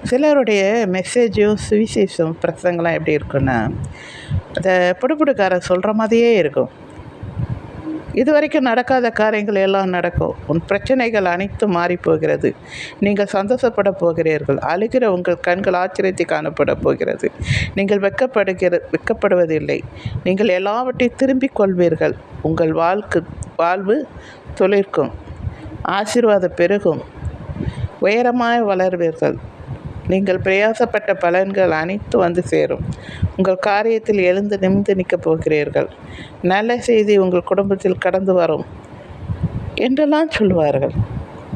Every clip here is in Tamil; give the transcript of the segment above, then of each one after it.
சிலருடைய மெசேஜும் சுவிசேஷம் பிரசங்கெலாம் எப்படி இருக்குன்னா, அந்த புடுப்புடுக்காரன் சொல்கிற மாதிரியே இருக்கும். இது வரைக்கும் நடக்காத காரியங்கள் எல்லாம் நடக்கும். உன் பிரச்சனைகள் அனைத்தும் மாறி போகிறது. நீங்கள் சந்தோஷப்பட போகிறீர்கள். அழுகிற உங்கள் கண்கள் ஆச்சரியத்தை காணப்பட போகிறது. நீங்கள் வெட்கப்படுவதில்லை. நீங்கள் எல்லாவற்றையும் திரும்பிக் கொள்வீர்கள். உங்கள் வாழ்வு துளிர்க்கும். ஆசீர்வாதம் பெருகும். உயரமாய் வளர்வீர்கள். நீங்கள் பிரயாசப்பட்ட பலன்கள் அனைத்தும் வந்து சேரும். உங்கள் காரியத்தில் எழுந்து நிமிர்ந்து நிற்கப் போகிறீர்கள். நல்ல செய்தி உங்கள் குடும்பத்தில் கடந்து வரும் என்றெல்லாம் சொல்லுவார்கள்.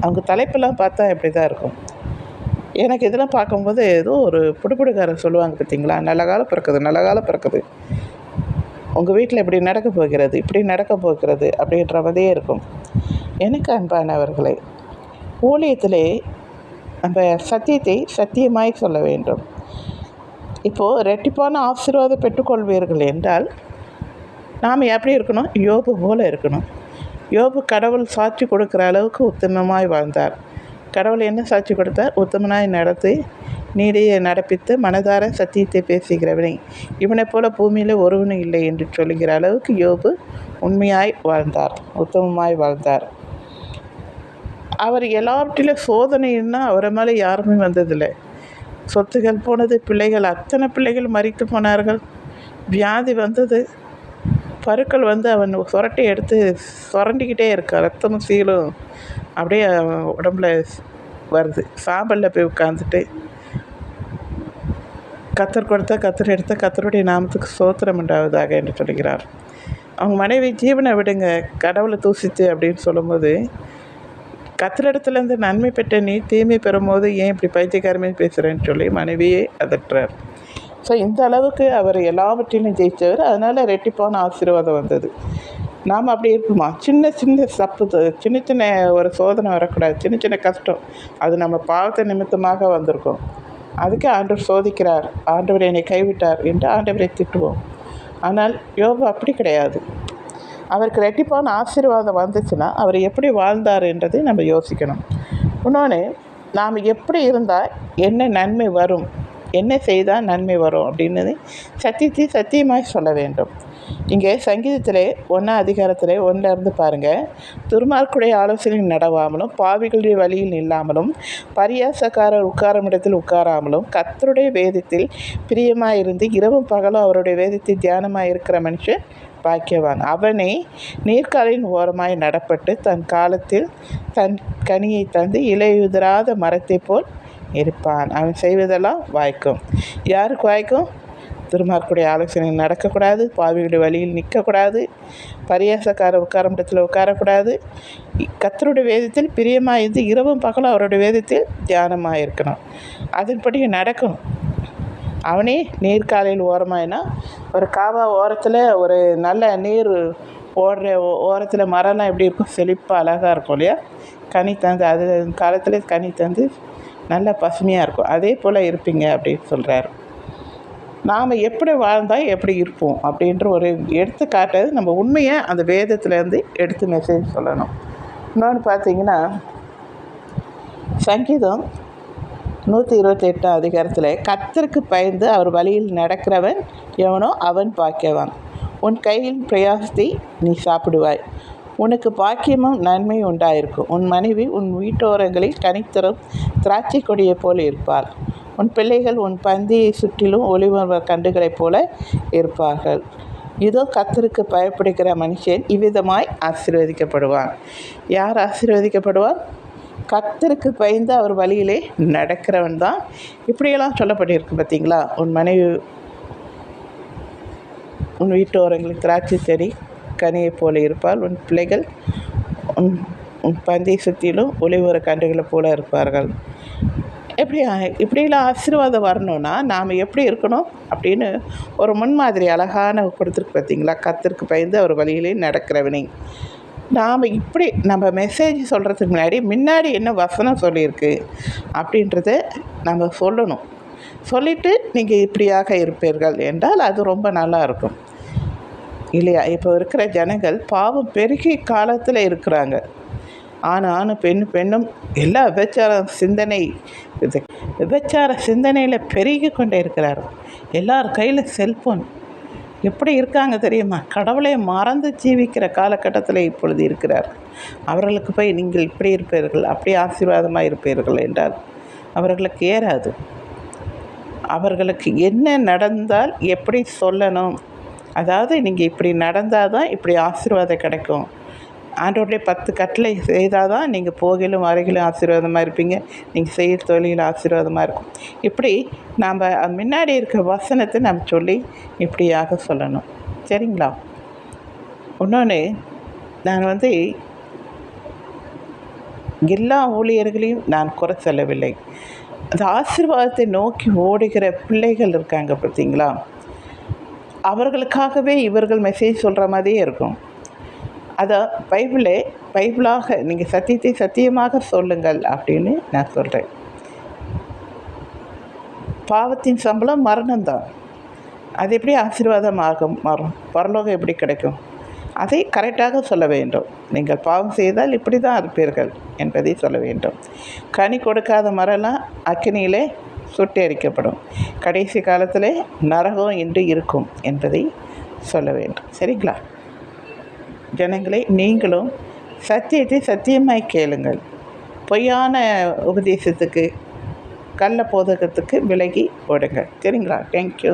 அவங்க தலைப்பெல்லாம் பார்த்தா இப்படி தான் இருக்கும். எனக்கு இதெல்லாம் பார்க்கும்போது ஏதோ ஒரு புடுப்புடுக்காரன் சொல்லுவாங்க பார்த்தீங்களா, நல்ல காலம் பிறக்குது, நல்ல காலம் பிறக்குது, உங்கள் வீட்டில் இப்படி நடக்க போகிறது, இப்படி நடக்க போகிறது அப்படின்ற மாதிரியே இருக்கும். எனக்கு அன்பானவர்களே, ஊழியத்திலே நம்ம சத்தியத்தை சத்தியமாய் சொல்ல வேண்டும். இப்போது ரெட்டிப்பான ஆசீர்வாதம் பெற்றுக்கொள்வீர்கள் என்றால் நாம் எப்படி இருக்கணும்? யோபு போல் இருக்கணும். யோபு கடவுள் சாட்சி கொடுக்குற அளவுக்கு உத்தமமாய் வாழ்ந்தார். கடவுள் என்ன சாட்சி கொடுத்தார்? உத்தமனாய் நடத்தி நீடியை நடப்பித்து மனதார சத்தியத்தை பேசுகிறவனை இவனை போல பூமியில் ஒருவனும் இல்லை என்று சொல்லுகிற அளவுக்கு யோபு உண்மையாய் வாழ்ந்தார், உத்தமமாய் வாழ்ந்தார். அவர் எல்லாவற்றிலும் சோதனைன்னா அவரை மேலே யாருமே வந்ததில்லை. சொத்துகள் போனது, அத்தனை பிள்ளைகள் மரித்து போனார்கள், வியாதி வந்தது, பருக்கள் வந்து அவன் சுரட்டை எடுத்து சுரண்டிக்கிட்டே இருக்கான், ரத்தமும் சீலும் அப்படியே உடம்புல வருது. சாம்பலில் போய் உட்காந்துட்டு கத்தர் கொடுத்த கத்தர் எடுத்த கத்தருடைய நாமத்துக்கு ஸ்தோத்திரம் உண்டாவதாக என்று சொல்கிறார். அவங்க மனைவி ஜீவனை விடுங்க, கடவுளை தூசித்து அப்படின்னு சொல்லும்போது, கத்தரிடத்துலேருந்து நன்மை பெற்ற நீ தீமை பெறும்போது ஏன் இப்படி பைத்தியக்காரமே பேசுகிறேன்னு சொல்லி மனைவியே அதட்டுறார். ஸோ இந்த அளவுக்கு அவர் எல்லாவற்றிலும் ஜெயித்தவர். அதனால் ரெட்டிப்பான ஆசீர்வாதம் வந்தது. நாம் அப்படி இருக்குமா? சின்ன சின்ன சின்ன ஒரு சோதனை வரக்கூடாது, சின்ன சின்ன கஷ்டம், அது நம்ம பாவத்தை நிமித்தமாக வந்திருக்கோம். அதுக்கு ஆண்டவர் சோதிக்கிறார். ஆண்டவர் என்னை கைவிட்டார் என்று ஆண்டவரை திட்டுவோம். ஆனால் யோபு அப்படி கிடையாது. அவருக்கு ரெட்டிப்பான ஆசீர்வாதம் வந்துச்சுன்னா அவர் எப்படி வாழ்ந்தார் என்றதை நம்ம யோசிக்கணும். இன்னொன்று, நாம் எப்படி இருந்தால் என்ன நன்மை வரும், என்ன செய்தால் நன்மை வரும் அப்படின்னு சத்தியமாய் சொல்ல வேண்டும். இங்கே சங்கீதத்திலே 1 அதிகாரத்திலே 1 பாருங்கள். துன்மார்க்குடைய ஆலோசனையில் நடவாமலும் பாவிகளுடைய வழியில் நில்லாமலும் பரியாசக்காரர் உட்காரும் இடத்தில் உட்காராமலும் கர்த்தருடைய வேதத்தில் பிரியமாயிருந்து இரவும் பகலும் அவருடைய வேதத்தில் தியானமாக இருக்கிற மனுஷன் பாக்கியவான். அவனை நீர்க்காலின் ஓரமாய் நடப்பட்டு தன் காலத்தில் தன் கனியை தந்து இலையுதிராத மரத்தை போல் இருப்பான். அவன் செய்வதெல்லாம் வாய்க்கும். யாருக்கு வாய்க்கும்? துன்மார்க்குடைய ஆலோசனையில் நடக்கக்கூடாது, பாவிகளுடைய வழியில் நிற்கக்கூடாது, பரியாசக்காரர் உட்காரும் இடத்துல உட்காரக்கூடாது, கர்த்தருடைய வேதத்தில் பிரியமாக இருந்து இரவும் பகலும் அவருடைய வேதத்தில் தியானமாக இருக்கணும். அதன்படி நடக்கணும். அவனே நீர்க்காலையில் ஓரமாயினா, ஒரு காவா ஓரத்தில் ஒரு நல்ல நீர் ஓடுற ஓரத்தில் மரம்லாம் எப்படி இருக்கும்? செழிப்பாக அழகாக இருக்கும் இல்லையா? கனி தந்து, அது காலத்தில் கனி தந்து நல்ல பசுமையாக இருக்கும். அதே போல் இருப்பீங்க அப்படின்னு சொல்கிறார். நாம் எப்படி வாழ்ந்தால் எப்படி இருப்போம் அப்படின்ற ஒரு எடுத்துக்காட்டு நம்ம உண்மையை அந்த வேதத்துலேருந்து எடுத்து மெசேஜ் சொல்லணும். இன்னொன்று பார்த்தீங்கன்னா, சங்கீதம் 128 அதிகாரத்தில் கர்த்தருக்கு பயந்து அவர் வழியில் நடக்கிறவன் எவனோ அவன் பாக்கியவான். உன் கையில் பிரயாசத்தை நீ சாப்பிடுவாய், உனக்கு பாக்கியமும் நன்மை உண்டாயிருக்கும். உன் மனைவி உன் வீட்டோரங்களில் கனித்தரும் திராட்சை கொடியை போல் இருப்பாள். உன் பிள்ளைகள் உன் பந்தியை சுற்றிலும் ஒளிவ கண்டுகளைப் போல இருப்பார்கள். இதோ கர்த்தருக்கு பயப்படுகிற மனுஷன் இவ்விதமாய் ஆசீர்வதிக்கப்படுவான். யார் ஆசீர்வதிக்கப்படுவான்? கர்த்தருக்கு பயந்து அவர் வழியிலே நடக்கிறவன் தான். இப்படியெல்லாம் சொல்லப்பட்டிருக்கு பார்த்தீங்களா? உன் மனைவி உன் வீட்டோரங்களுக்கு திராட்சை செடி கனியை போல இருப்பாள். உன் பிள்ளைகள் உன் பந்தை சுற்றிலும் ஒளிவர கண்டுகளை போல இருப்பார்கள். இப்படியெல்லாம் ஆசீர்வாதம் வரணும்னா நாம் எப்படி இருக்கணும் அப்படின்னு ஒரு முன்மாதிரி அழகான கொடுத்துருக்கு பார்த்தீங்களா? கர்த்தருக்கு பயந்து அவர் வழியிலே நடக்கிறவனை. நாம் இப்படி நம்ம மெசேஜ் சொல்கிறதுக்கு முன்னாடி என்ன வசனம் சொல்லியிருக்கு அப்படின்றத நம்ம சொல்லணும். சொல்லிவிட்டு நீங்கள் இப்படியாக இருப்பீர்கள் என்றால் அது ரொம்ப நல்லா இருக்கும் இல்லையா? இப்போ இருக்கிற ஜனங்கள் பாவம் பெருகி காலத்தில் இருக்கிறாங்க. ஆணும் பெண்ணும் எல்லா விபச்சார சிந்தனையில் பெருகி கொண்டே இருக்கிறார். எல்லார் கையில் செல்ஃபோன். எப்படி இருக்காங்க தெரியுமா? கடவுளை மறந்து ஜீவிக்கிற காலகட்டத்தில் இப்பொழுது இருக்கிறார். அவர்களுக்கு போய் நீங்கள் இப்படி இருப்பீர்கள், அப்படி ஆசீர்வாதமாக இருப்பீர்கள் என்றால் அவர்களுக்கு ஏறாது. அவர்களுக்கு என்ன நடந்தால் எப்படி சொல்லணும், அதாவது நீங்கள் இப்படி நடந்தால் தான் இப்படி ஆசீர்வாதம் கிடைக்கும், ஆண்டவருடைய 10 கட்டளை செய்தால் தான் நீங்கள் போகிலும் வரைகிலும் ஆசீர்வாதமாக இருப்பீங்க, நீங்கள் செய்ய தொழில் ஆசீர்வாதமாக இருக்கும். இப்படி நாம் முன்னாடி இருக்க வசனத்தை நம்ம சொல்லி இப்படியாக சொல்லணும். சரிங்களா? இன்னொன்று, நான் எல்லா ஊழியர்களையும் நான் குறை சொல்லவில்லை. அந்த ஆசீர்வாதத்தை நோக்கி ஓடுகிற பிள்ளைகள் இருக்காங்க பார்த்தீங்களா, அவர்களுக்காகவே இவர்கள் மெசேஜ் சொல்கிற மாதிரியே இருக்கும். அதை பைபிளாக நீங்கள் சத்தியத்தை சத்தியமாக சொல்லுங்கள் அப்படின்னு நான் சொல்கிறேன். பாவத்தின் சம்பளம் மரணம்தான். அது எப்படி ஆசீர்வாதமாக மாறும்? பரலோகம் எப்படி கிடைக்கும்? அதை கரெக்டாக சொல்ல வேண்டும். நீங்கள் பாவம் செய்தால் இப்படி தான் இருப்பீர்கள் என்பதை சொல்ல வேண்டும். கனி கொடுக்காத மரம்லாம் அக்கினியிலே சுட்டெரிக்கப்படும், கடைசி காலத்தில் நரகம் என்று இருக்கும் என்பதை சொல்ல வேண்டும். சரிங்களா? ஜனங்களை, நீங்களும் சத்தியத்தை சத்தியமாய் கேளுங்கள். பொய்யான உபதேசத்துக்கு, கள்ள போதகத்துக்கு விலகி ஓடுங்கள். சரிங்களா? தேங்க்யூ.